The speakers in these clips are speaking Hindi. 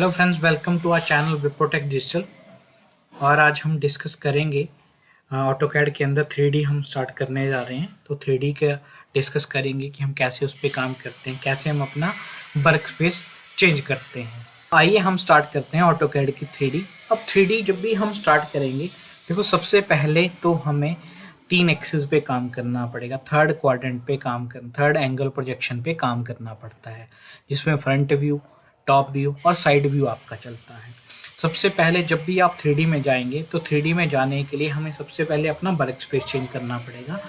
Hello friends, welcome to our channel Wiprotech digital. और आज हम डिस्कस करेंगे ऑटोकैड के अंदर 3D हम स्टार्ट करने जा रहे हैं। तो 3D का डिस्कस करेंगे कि हम कैसे उस पर काम करते हैं, कैसे हम अपना वर्क स्पेस चेंज करते हैं। आइए हम स्टार्ट करते हैं ऑटोकैड की 3D। अब 3D जब भी हम स्टार्ट करेंगे, देखो सबसे पहले तो हमें 3 एक्सिस पे काम करना पड़ेगा, थर्ड क्वाड्रेंट पे काम करना, थर्ड एंगल प्रोजेक्शन पे काम करना पड़ता है, जिसमें फ्रंट व्यू, टॉप व्यू और साइड व्यू आपका चलता है। सबसे पहले जब भी आप 3D में जाएंगे तो 3D में जाने के लिए हमें सबसे पहले अपना वर्क स्पेस चेंज करना पड़ेगा।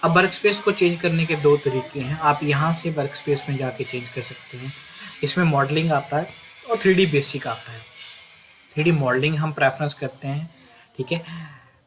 अब वर्क स्पेस को चेंज करने के 2 तरीके हैं। आप यहाँ से वर्क स्पेस में जाके चेंज कर सकते हैं। इसमें मॉडलिंग आता है और 3D बेसिक आता है। 3D मॉडलिंग हम प्रेफरेंस करते हैं, ठीक है,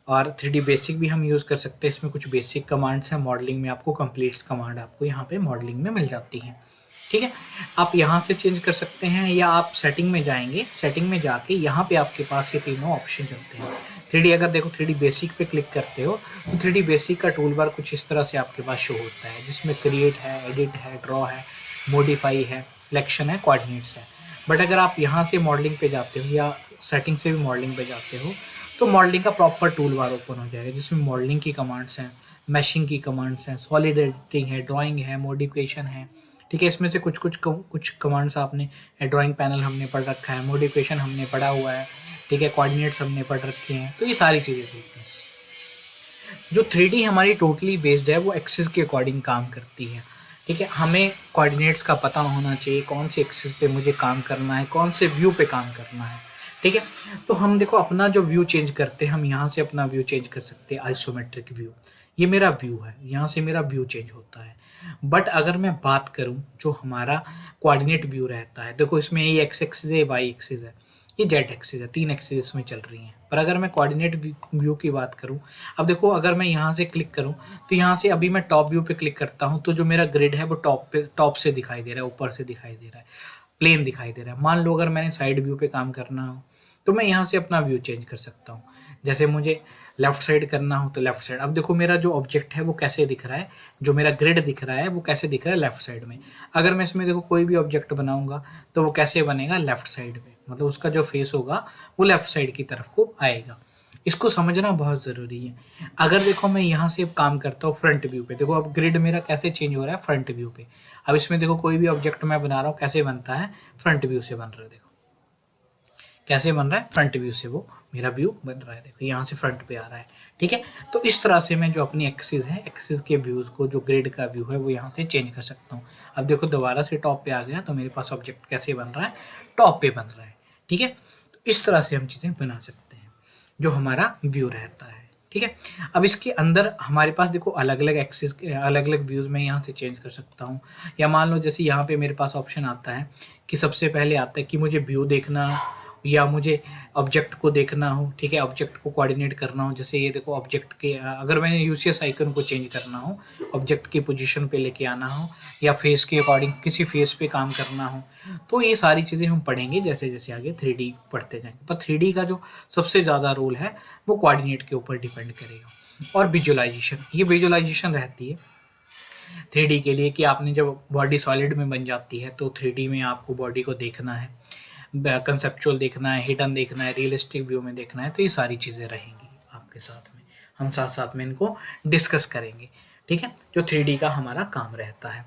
और 3D बेसिक भी हम यूज़ कर सकते हैं। इसमें कुछ बेसिक कमांड्स हैं। मॉडलिंग में आपको कंप्लीट्स कमांड आपको यहाँ पे मॉडलिंग में मिल जाती है, ठीक है। आप यहाँ से चेंज कर सकते हैं या आप सेटिंग में जाएंगे, सेटिंग में जाके यहाँ पे आपके पास ये तीनों ऑप्शन चलते हैं। 3D अगर देखो 3D बेसिक पे क्लिक करते हो तो 3D बेसिक का टूल बार कुछ इस तरह से आपके पास शो होता है, जिसमें क्रिएट है, एडिट है, ड्रॉ है, मॉडिफाई है, सिलेक्शन है, कोऑर्डिनेट्स है। बट अगर आप यहाँ से मॉडलिंग पे जाते हो या सेटिंग से भी मॉडलिंग पे जाते हो तो मॉडलिंग का प्रॉपर टूल बार ओपन हो जाएगा, जिसमें मॉडलिंग की कमांड्स हैं, मैशिंग की कमांड्स हैं, सॉलिड एडिटिंग है, ड्राइंग है, मॉडिफिकेशन है, ठीक है। इसमें से कुछ कमांड्स आपने, ड्राइंग पैनल हमने पढ़ रखा है, मॉडिफिकेशन हमने पढ़ा हुआ है, ठीक है, कोऑर्डिनेट्स हमने पढ़ रखे हैं। तो ये सारी चीज़ें देखते हैं। जो 3D हमारी टोटली बेस्ड है वो एक्सिस के अकॉर्डिंग काम करती है, ठीक है। हमें कोऑर्डिनेट्स का पता होना चाहिए, कौन से एक्सिस पे मुझे काम करना है, कौन से व्यू पे काम करना है, ठीक है। तो हम देखो अपना जो व्यू चेंज करते हैं, हम यहाँ से अपना व्यू चेंज कर सकते हैं। आइसोमेट्रिक व्यू, ये मेरा व्यू है, यहाँ से मेरा व्यू चेंज होता है। बट अगर मैं बात करूँ जो हमारा कोऑर्डिनेट व्यू रहता है, देखो इसमें ये एक्स एक्सिस है, वाई एक्सिस है, ये जेड एक्सिस है, 3 एक्सिस इसमें चल रही हैं। पर अगर मैं कोऑर्डिनेट व्यू की बात करूं, अब देखो अगर मैं यहाँ से क्लिक करूं तो यहाँ से अभी मैं टॉप व्यू पे क्लिक करता हूं तो जो मेरा ग्रिड है वो टॉप से दिखाई दे रहा है, ऊपर से दिखाई दे रहा है, प्लेन दिखाई दे रहा है। मान लो अगर मैंने साइड व्यू पे काम करना हो तो मैं यहाँ से अपना व्यू चेंज कर सकता हूँ। जैसे मुझे लेफ्ट साइड करना हो तो लेफ्ट साइड। अब देखो मेरा जो ऑब्जेक्ट है वो कैसे दिख रहा है, जो मेरा ग्रिड दिख रहा है वो कैसे दिख रहा है, लेफ्ट साइड में। अगर मैं इसमें देखो कोई भी ऑब्जेक्ट बनाऊंगा तो वो कैसे बनेगा, लेफ्ट साइड पे, मतलब उसका जो फेस होगा वो लेफ्ट साइड की तरफ को आएगा। इसको समझना बहुत ज़रूरी है। अगर देखो मैं यहाँ से काम करता हूँ फ्रंट व्यू पे, देखो अब ग्रिड मेरा कैसे चेंज हो रहा है, फ्रंट व्यू पे। अब इसमें देखो कोई भी ऑब्जेक्ट मैं बना रहा हूँ कैसे बनता है, फ्रंट व्यू से बन रहा है। देखो कैसे बन रहा है, फ्रंट व्यू से वो मेरा व्यू बन रहा है। देखो यहाँ से फ्रंट पे आ रहा है, ठीक है। तो इस तरह से मैं जो अपनी एक्सिस है, एक्सिस के व्यूज़ को, जो ग्रिड का व्यू है वो यहाँ से चेंज कर सकता हूँ। अब देखो दोबारा से टॉप पे आ गया तो मेरे पास ऑब्जेक्ट कैसे बन रहा है, टॉप पे बन रहा है, ठीक है। तो इस तरह से हम चीज़ें बना सकते हैं जो हमारा व्यू रहता है, ठीक है। अब इसके अंदर हमारे पास देखो अलग अलग एक्सिस, अलग अलग व्यूज़ में यहाँ से चेंज कर सकता हूँ। या मान लो जैसे यहाँ पे मेरे पास ऑप्शन आता है कि सबसे पहले आता है कि मुझे व्यू देखना या मुझे ऑब्जेक्ट को देखना हो, ठीक है, ऑब्जेक्ट को कोऑर्डिनेट करना हो। जैसे ये देखो ऑब्जेक्ट के, अगर मैंने यूसीएस आइकन को चेंज करना हो, ऑब्जेक्ट की पोजीशन पे लेके आना हो, या फेस के अकॉर्डिंग किसी फेस पे काम करना हो, तो ये सारी चीज़ें हम पढ़ेंगे जैसे जैसे आगे 3D पढ़ते जाएंगे। पर 3D का जो सबसे ज़्यादा रोल है वो कोऑर्डिनेट के ऊपर डिपेंड करेगा। और विजुअलाइजेशन, ये विजुअलाइजेशन रहती है 3D के लिए कि आपने जब बॉडी सॉलिड में बन जाती है तो 3D में आपको बॉडी को देखना है, कंसेप्चुअल देखना है, हिडन देखना है, रियलिस्टिक व्यू में देखना है। तो ये सारी चीज़ें रहेंगी आपके साथ में, हम साथ साथ में इनको डिस्कस करेंगे, ठीक है, जो 3D का हमारा काम रहता है।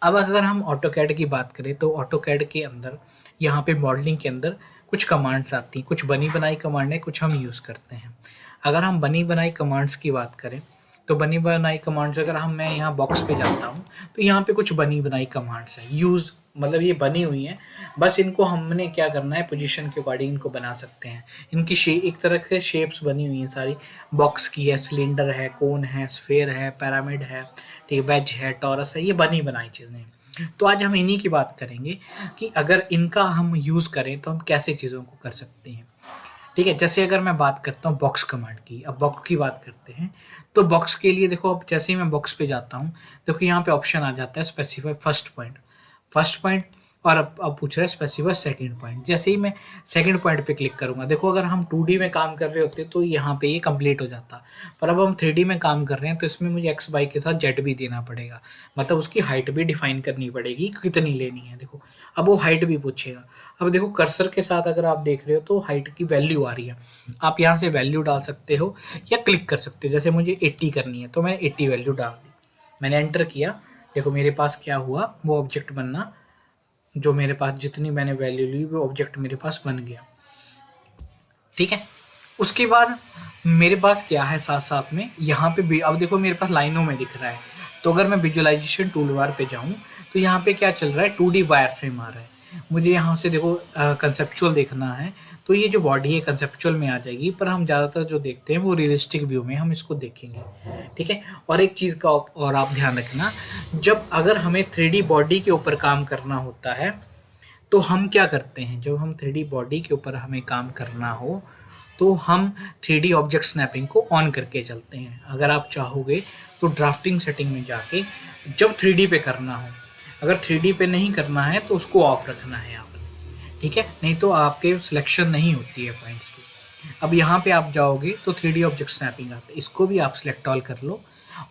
अब अगर हम ऑटोकैड की बात करें तो ऑटोकैड के अंदर यहाँ पे मॉडलिंग के अंदर कुछ कमांड्स आती हैं, कुछ बनी बनाई कमांड है, कुछ हम यूज़ करते हैं। अगर हम बनी बनाई कमांड्स की बात करें तो बनी बनाई कमांड्स, अगर मैं यहाँ बॉक्स पे जाता हूँ तो यहाँ पे कुछ बनी बनाई कमांड्स हैं। यूज़ मतलब ये बनी हुई हैं, बस इनको हमने क्या करना है, पोजीशन के अकॉर्डिंग इनको बना सकते हैं। इनकी एक तरह से शेप्स बनी हुई हैं सारी, बॉक्स की है, सिलेंडर है, कोन है, स्फेयर है, पिरामिड है, ठीक है, वेज है, टॉरस है, ये बनी बनाई चीज़ें हैं। तो आज हम इन्हीं की बात करेंगे कि अगर इनका हम यूज़ करें तो हम कैसे चीज़ों को कर सकते हैं, ठीक है। जैसे अगर मैं बात करता हूँ बॉक्स कमांड की, अब बॉक्स की बात करते हैं तो बॉक्स के लिए देखो, अब जैसे ही मैं बॉक्स पे जाता हूँ देखो यहाँ पे ऑप्शन आ जाता है स्पेसिफाई फर्स्ट पॉइंट और अब पूछ रहा है स्पेसिफाई सेकंड पॉइंट। जैसे ही मैं सेकंड पॉइंट पे क्लिक करूंगा, देखो अगर हम 2D में काम कर रहे होते तो यहाँ पे ये कंप्लीट हो जाता, पर अब हम 3D में काम कर रहे हैं तो इसमें मुझे एक्स वाई के साथ जेड भी देना पड़ेगा, मतलब उसकी हाइट भी डिफाइन करनी पड़ेगी कितनी लेनी है। देखो अब वो हाइट भी पूछेगा। अब देखो कर्सर के साथ अगर आप देख रहे हो तो हाइट की वैल्यू आ रही है, आप यहाँ से वैल्यू डाल सकते हो या क्लिक कर सकते हो। जैसे मुझे 80 करनी है तो मैंने 80 वैल्यू डाल दी, मैंने एंटर किया, देखो मेरे पास क्या हुआ, वो ऑब्जेक्ट बनना, जो मेरे पास जितनी मैंने वैल्यू ली वो ऑब्जेक्ट मेरे पास बन गया। ठीक है, उसके बाद मेरे पास क्या है साथ साथ में यहाँ पे भी, अब देखो मेरे पास लाइनों में दिख रहा है, तो अगर मैं विजुअलाइजेशन टूल बार पे जाऊँ तो यहाँ पे क्या चल रहा है, 2D वायर फ्रेम आ रहा है। मुझे यहाँ से देखो कंसेप्चुअल देखना है तो ये जो बॉडी है कंसेप्चुअल में आ जाएगी, पर हम ज़्यादातर जो देखते हैं वो रियलिस्टिक व्यू में हम इसको देखेंगे। ठीक है, और एक चीज़ का और आप ध्यान रखना, जब अगर हमें 3D बॉडी के ऊपर काम करना होता है तो हम क्या करते हैं, जब हम 3D बॉडी के ऊपर हमें काम करना हो तो हम 3D ऑब्जेक्ट स्नैपिंग को ऑन करके चलते हैं। अगर आप चाहोगे तो ड्राफ्टिंग सेटिंग में जाके जब 3D पे करना हो, अगर 3D पे नहीं करना है तो उसको ऑफ रखना है आपने। ठीक है, नहीं तो आपके सिलेक्शन नहीं होती है पॉइंट्स की। अब यहाँ पे आप जाओगे तो 3D ऑब्जेक्ट स्नैपिंग आता है, इसको भी आप सिलेक्ट ऑल कर लो,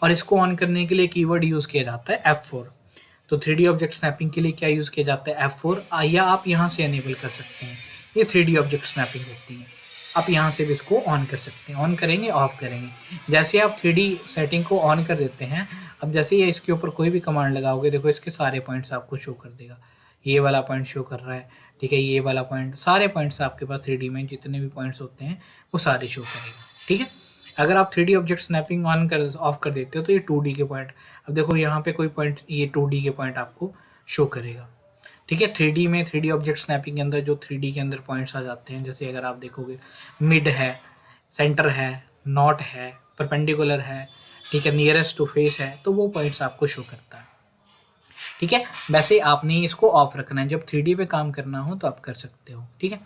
और इसको ऑन करने के लिए कीवर्ड यूज़ किया जाता है F4। तो 3D ऑब्जेक्ट स्नैपिंग के लिए क्या यूज़ किया जाता है, F4, या आप यहाँ से एनेबल कर सकते हैं। ये 3D ऑब्जेक्ट स्नैपिंग होती है, आप यहाँ से भी इसको ऑन कर सकते हैं, ऑन करेंगे ऑफ करेंगे। जैसे आप 3D सेटिंग को ऑन कर देते हैं, अब जैसे ये इसके ऊपर कोई भी कमांड लगाओगे, देखो इसके सारे पॉइंट्स आपको शो कर देगा। ये वाला पॉइंट शो कर रहा है, ठीक है, ये वाला पॉइंट, सारे पॉइंट्स आपके पास 3D में जितने भी पॉइंट्स होते हैं वो सारे शो करेगा। ठीक है, अगर आप 3D ऑब्जेक्ट स्नैपिंग ऑन कर ऑफ कर देते हो तो ये 2D के पॉइंट, अब देखो यहाँ पे कोई पॉइंट, ये 2D के पॉइंट आपको शो करेगा। ठीक है, 3D में 3D ऑब्जेक्ट स्नैपिंग के अंदर जो 3D के अंदर पॉइंट्स आ जाते हैं, जैसे अगर आप देखोगे मिड है, सेंटर है, नॉट है, परपेंडिकुलर है, ठीक है, नियरेस्ट टू फेस है, तो वो पॉइंट्स आपको शो करता है। ठीक है, वैसे आपने इसको ऑफ रखना है, जब 3D पे काम करना हो तो आप कर सकते हो। ठीक है,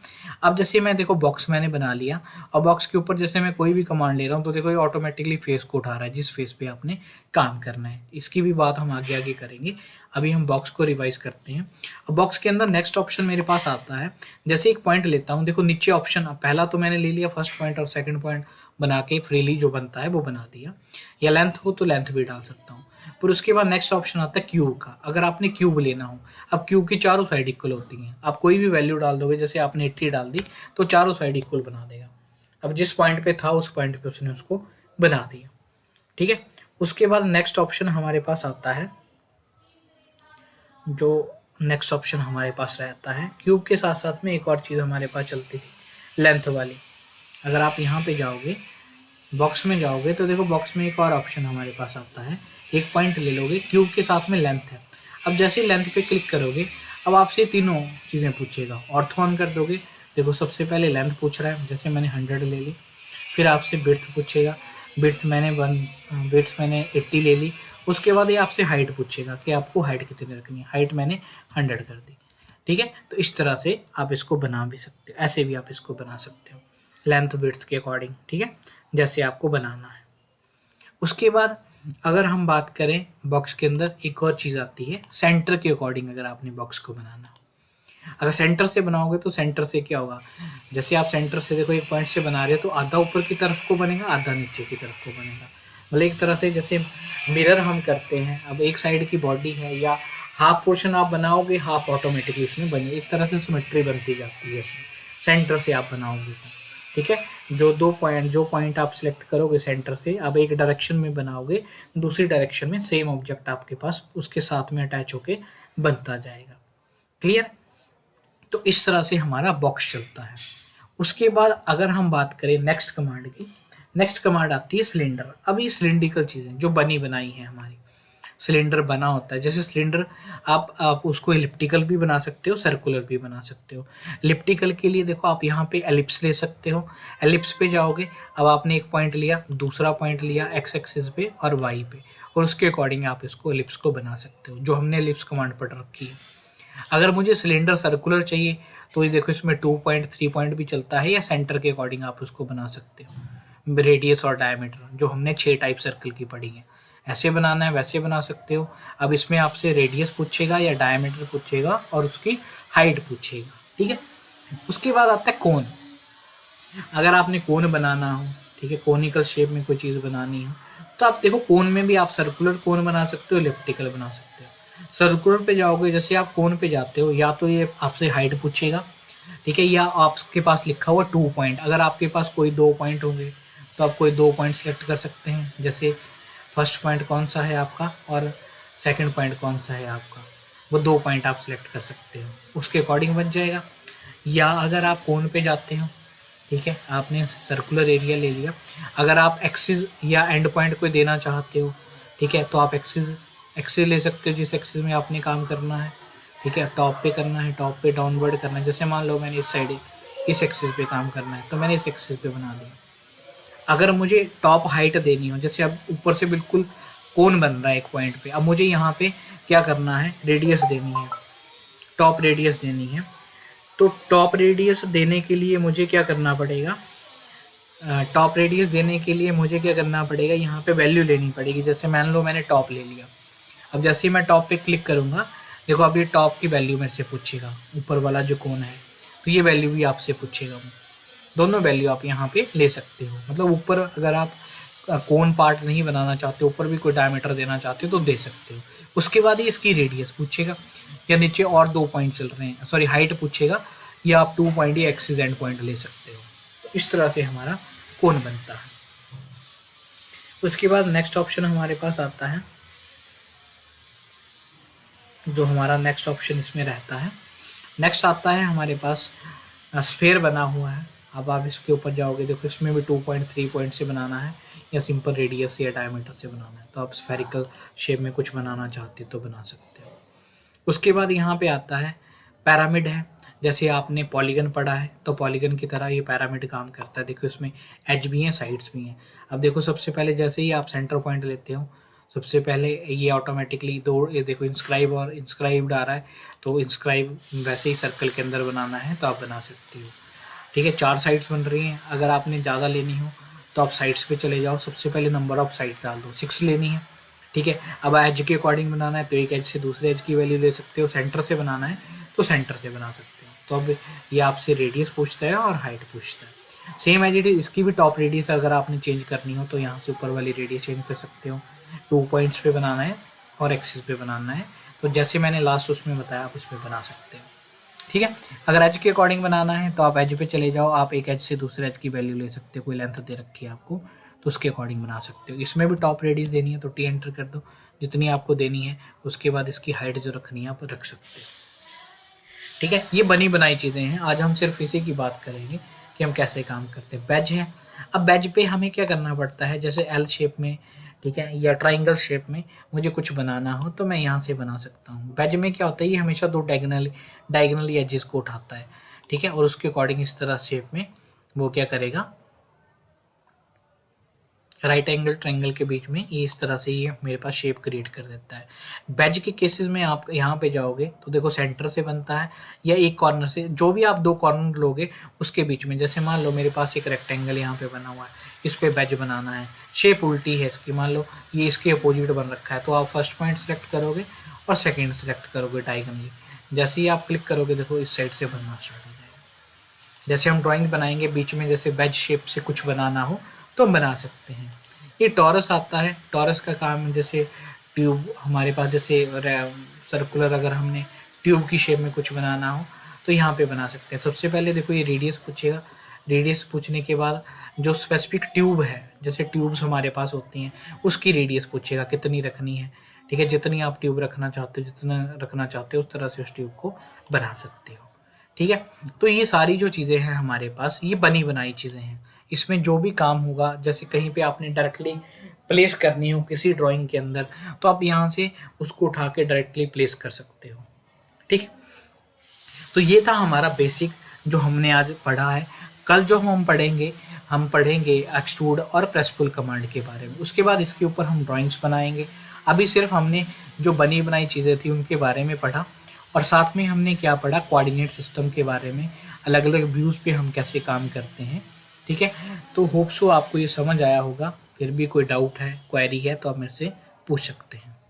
अब जैसे मैं देखो बॉक्स मैंने बना लिया, और बॉक्स के ऊपर जैसे मैं कोई भी कमांड ले रहा हूँ तो देखो ये ऑटोमेटिकली फेस को उठा रहा है जिस फेस पे आपने काम करना है। इसकी भी बात हम आगे आगे करेंगे, अभी हम बॉक्स को रिवाइज करते हैं। अब बॉक्स के अंदर नेक्स्ट ऑप्शन मेरे पास आता है, जैसे एक पॉइंट लेता हूँ, देखो नीचे ऑप्शन, पहला तो मैंने ले लिया फर्स्ट पॉइंट और सेकंड पॉइंट बना के फ्रीली जो बनता है वो बना दिया, या लेंथ हो तो लेंथ भी डाल सकता हूँ। पर उसके बाद नेक्स्ट ऑप्शन आता है क्यूब का, अगर आपने क्यूब लेना हो, अब क्यूब की चारों साइड इक्वल होती हैं, आप कोई भी वैल्यू डाल दोगे, जैसे आपने 80 डाल दी तो चारों साइड इक्वल बना देगा। अब जिस पॉइंट पे था उस पॉइंट पे उसने उसको बना दिया। ठीक है, उसके बाद नेक्स्ट ऑप्शन हमारे पास आता है, जो नेक्स्ट ऑप्शन हमारे पास रहता है क्यूब के साथ साथ में एक और चीज़ हमारे पास चलती थी, लेंथ वाली। अगर आप यहाँ पे जाओगे, बॉक्स में जाओगे, तो देखो बॉक्स में एक और ऑप्शन हमारे पास आता है, एक पॉइंट ले लोगे, क्यूब के साथ में लेंथ है। अब जैसे लेंथ पे क्लिक करोगे, अब आपसे तीनों चीज़ें पूछेगा, ऑर्थो ऑन कर दोगे, देखो सबसे पहले लेंथ पूछ रहा है, जैसे मैंने 100 ले ली, फिर आपसे बिड्थ पूछेगा, बिड्थ मैंने 80 ले ली, उसके बाद ये आपसे हाइट पूछेगा कि आपको हाइट कितनी रखनी है, हाइट मैंने 100 कर दी। ठीक है, तो इस तरह से आप इसको बना भी सकते हो, ऐसे भी आप इसको बना सकते हो लेंथ विड्थ के अकॉर्डिंग। ठीक है, जैसे आपको बनाना है। उसके बाद अगर हम बात करें बॉक्स के अंदर एक और चीज़ आती है, सेंटर के अकॉर्डिंग अगर आपने बॉक्स को बनाना हो, अगर सेंटर से बनाओगे तो सेंटर से क्या होगा, जैसे आप सेंटर से देखो एक पॉइंट से बना रहे हो तो आधा ऊपर की तरफ को बनेगा, आधा नीचे की तरफ को बनेगा, मतलब एक तरह से जैसे मिरर हम करते हैं। अब एक साइड की बॉडी है या हाफ पोर्शन आप बनाओगे, हाफ ऑटोमेटिकली इसमें बने, एक तरह से सिमेट्री बनती जाती है सेंटर से आप बनाओगे तो। ठीक है, जो पॉइंट आप सिलेक्ट करोगे सेंटर से, आप एक डायरेक्शन में बनाओगे, दूसरी डायरेक्शन में सेम ऑब्जेक्ट आपके पास उसके साथ में अटैच होके बनता जाएगा। क्लियर, तो इस तरह से हमारा बॉक्स चलता है। उसके बाद अगर हम बात करें नेक्स्ट कमांड की, नेक्स्ट कमांड आती है सिलेंडर। अब ये सिलेंड्रिकल चीज़ें जो बनी बनाई है, हमारी सिलेंडर बना होता है, जैसे सिलेंडर आप उसको एलिप्टिकल भी बना सकते हो, सर्कुलर भी बना सकते हो। एलिप्टिकल के लिए देखो आप यहाँ पे एलिप्स ले सकते हो, एलिप्स पे जाओगे, अब आपने एक पॉइंट लिया, दूसरा पॉइंट लिया एक्स एक्सिस पे और वाई पे, और उसके अकॉर्डिंग आप इसको एलिप्स को बना सकते हो, जो हमने एलिप्स कमांड पढ़ रखी है। अगर मुझे सिलेंडर सर्कुलर चाहिए तो ये देखो इसमें 2 पॉइंट 3 पॉइंट भी चलता है, या सेंटर के अकॉर्डिंग आप उसको बना सकते हो, रेडियस और डायमीटर, जो हमने 6 टाइप सर्कल की पढ़ी है, ऐसे बनाना है वैसे बना सकते हो। अब इसमें आपसे रेडियस पूछेगा या डायमीटर पूछेगा और उसकी हाइट पूछेगा, ठीक है। उसके बाद आता है कोन। अगर आपने कोन बनाना हो, ठीक है, कोनिकल शेप में कोई चीज़ बनानी हो, तो आप देखो कोन में भी आप सर्कुलर कोन बना सकते हो, इलिप्टिकल बना सकते हो। सर्कुलर पे जाओगे, जैसे आप कोन पे जाते हो, या तो ये आपसे हाइट पूछेगा, ठीक है, या आपके पास लिखा हुआ 2 पॉइंट। अगर आपके पास कोई 2 पॉइंट होंगे तो आप कोई 2 पॉइंट सेलेक्ट कर सकते हैं, जैसे फर्स्ट पॉइंट कौन सा है आपका और सेकंड पॉइंट कौन सा है आपका, वो 2 पॉइंट आप सिलेक्ट कर सकते हो, उसके अकॉर्डिंग बन जाएगा। या अगर आप कोन पे जाते हो, ठीक है, आपने सर्कुलर एरिया ले लिया, अगर आप एक्सिस या एंड पॉइंट कोई देना चाहते हो, ठीक है, तो आप एक्सिस ले सकते हो जिस एक्सिस में आपने काम करना है, ठीक है। टॉप पे करना है, टॉप पे डाउनवर्ड करना है, जैसे मान लो मैंने इस साइड इस एक्सिस पे काम करना है तो मैंने इस एक्सिस पे बना दिया। अगर मुझे टॉप हाइट देनी हो, जैसे अब ऊपर से बिल्कुल कोन बन रहा है एक पॉइंट पे, अब मुझे यहाँ पे क्या करना है, रेडियस देनी है, टॉप रेडियस देनी है। तो टॉप रेडियस देने के लिए मुझे क्या करना पड़ेगा, टॉप रेडियस देने के लिए मुझे क्या करना पड़ेगा, यहाँ पे वैल्यू लेनी पड़ेगी। जैसे मान लो मैंने टॉप ले लिया, अब जैसे ही मैं टॉप पे क्लिक करूँगा, देखो अब ये टॉप की वैल्यू मेरे से पूछेगा, ऊपर वाला जो कोन है, तो ये वैल्यू भी आपसे पूछेगा। दोनों वैल्यू आप यहाँ पे ले सकते हो, मतलब ऊपर अगर आप कोन पार्ट नहीं बनाना चाहते, ऊपर भी कोई डायमीटर देना चाहते हो तो दे सकते हो। उसके बाद ही इसकी रेडियस पूछेगा, या नीचे और 2 पॉइंट चल रहे हैं, सॉरी हाइट पूछेगा, या आप 2 पॉइंट या एक्सिस एंड पॉइंट ले सकते हो। तो इस तरह से हमारा कोन बनता है। उसके बाद नेक्स्ट ऑप्शन हमारे पास आता है, जो हमारा नेक्स्ट ऑप्शन इसमें रहता है, नेक्स्ट आता है हमारे पास स्फेयर बना हुआ है। अब आप इसके ऊपर जाओगे, देखो इसमें भी 2 पॉइंट 3 पॉइंट से बनाना है, या सिंपल रेडियस या डायमीटर से बनाना है, तो आप स्फेरिकल शेप में कुछ बनाना चाहते हो तो बना सकते हो। उसके बाद यहाँ पे आता है पैरामिड है। जैसे आपने पॉलीगन पढ़ा है तो पॉलीगन की तरह ये पैरामिड काम करता है। देखो इसमें एज भी हैं, साइड्स भी हैं। अब देखो सबसे पहले जैसे ही आप सेंटर पॉइंट लेते हो, सबसे पहले ये ऑटोमेटिकली दो, ये देखो इंस्क्राइब और इंस्क्राइब्ड आ रहा है, तो इंस्क्राइब वैसे ही सर्कल के अंदर बनाना है तो आप बना सकते हो, ठीक है। 4 साइड्स बन रही हैं। अगर आपने ज़्यादा लेनी हो तो आप साइड्स पे चले जाओ, सबसे पहले नंबर ऑफ साइड डाल दो, 6 लेनी है, ठीक है। अब एज के अकॉर्डिंग बनाना है तो एक एज से दूसरे एज की वैल्यू ले सकते हो, सेंटर से बनाना है तो सेंटर से बना सकते हो। तो अब ये आपसे रेडियस पूछता है और हाइट पूछता है। सेम एज इट इज इसकी भी टॉप रेडियस अगर आपने चेंज करनी हो तो यहाँ से ऊपर वाली रेडियस चेंज कर सकते हो। 2 पॉइंट्स पे बनाना है और एक्सिस पे बनाना है, तो जैसे मैंने लास्ट उसमें बताया आप उसमें बना सकते हो, ठीक है। अगर एज के अकॉर्डिंग बनाना है तो आप एज पे चले जाओ, आप एक एज से दूसरे एज की वैल्यू ले सकते हो, कोई लेंथ दे रखी है आपको तो उसके अकॉर्डिंग बना सकते हो। इसमें भी टॉप रेडियस देनी है तो टी एंटर कर दो जितनी आपको देनी है, उसके बाद इसकी हाइट जो रखनी है आप रख सकते हो, ठीक है। ये बनी बनाई चीज़ें हैं, आज हम सिर्फ इसी की बात करेंगे कि हम कैसे काम करते हैं। बैज है, अब बैज पे हमें क्या करना पड़ता है, जैसे एल शेप में, ठीक है, या ट्राइंगल शेप में मुझे कुछ बनाना हो तो मैं यहाँ से बना सकता हूँ। बैज में क्या होता है, ये हमेशा 2 डायगनली एजेस को उठाता है, ठीक है, और उसके अकॉर्डिंग इस तरह शेप में वो क्या करेगा, राइट एंगल ट्रायंगल के बीच में ये इस तरह से ये मेरे पास शेप क्रिएट कर देता है। बैज के केसेस में आप यहाँ पे जाओगे तो देखो सेंटर से बनता है या एक कॉर्नर से, जो भी आप 2 कॉर्नर लोगे उसके बीच में। जैसे मान लो मेरे पास एक रेक्टेंगल यहाँ पे बना हुआ है, इस पे बैज बनाना है, शेप उल्टी है इसकी, मान लो ये इसके अपोजिट बन रखा है, तो आप फर्स्ट पॉइंट सेलेक्ट करोगे और सेकेंड सेलेक्ट करोगे डायगनली। जैसे ही आप क्लिक करोगे देखो इस साइड से बनना स्टार्ट हो जाएगा। जैसे हम ड्राइंग बनाएंगे बीच में जैसे बैज शेप से कुछ बनाना हो तो हम बना सकते हैं। ये टॉरस आता है, टॉरस का काम जैसे ट्यूब हमारे पास, जैसे सर्कुलर अगर हमने ट्यूब की शेप में कुछ बनाना हो तो यहाँ पे बना सकते हैं। सबसे पहले देखो ये रेडियस पूछेगा, रेडियस पूछने के बाद जो स्पेसिफिक ट्यूब है, जैसे ट्यूब्स हमारे पास होती हैं उसकी रेडियस पूछेगा कितनी रखनी है, ठीक है। जितनी आप ट्यूब रखना चाहते हो, जितना रखना चाहते हो उस तरह से उस ट्यूब को बना सकते हो, ठीक है। तो ये सारी जो चीज़ें हैं हमारे पास ये बनी बनाई चीज़ें हैं। इसमें जो भी काम होगा, जैसे कहीं पे आपने डायरेक्टली प्लेस करनी हो किसी ड्राइंग के अंदर तो आप यहाँ से उसको उठा के डायरेक्टली प्लेस कर सकते हो, ठीक है। तो ये था हमारा बेसिक जो हमने आज पढ़ा है। कल जो हम पढ़ेंगे एक्सट्रूड और प्रेस पुल कमांड के बारे में। उसके बाद इसके ऊपर हम ड्राइंग्स बनाएंगे। अभी सिर्फ हमने जो बनी बनाई चीज़ें थी उनके बारे में पढ़ा, और साथ में हमने क्या पढ़ा, कोऑर्डिनेट सिस्टम के बारे में, अलग अलग व्यूज़ पे हम कैसे काम करते हैं, ठीक है। तो होप सो आपको ये समझ आया होगा। फिर भी कोई डाउट है, क्वेरी है तो आप मेरे से पूछ सकते हैं।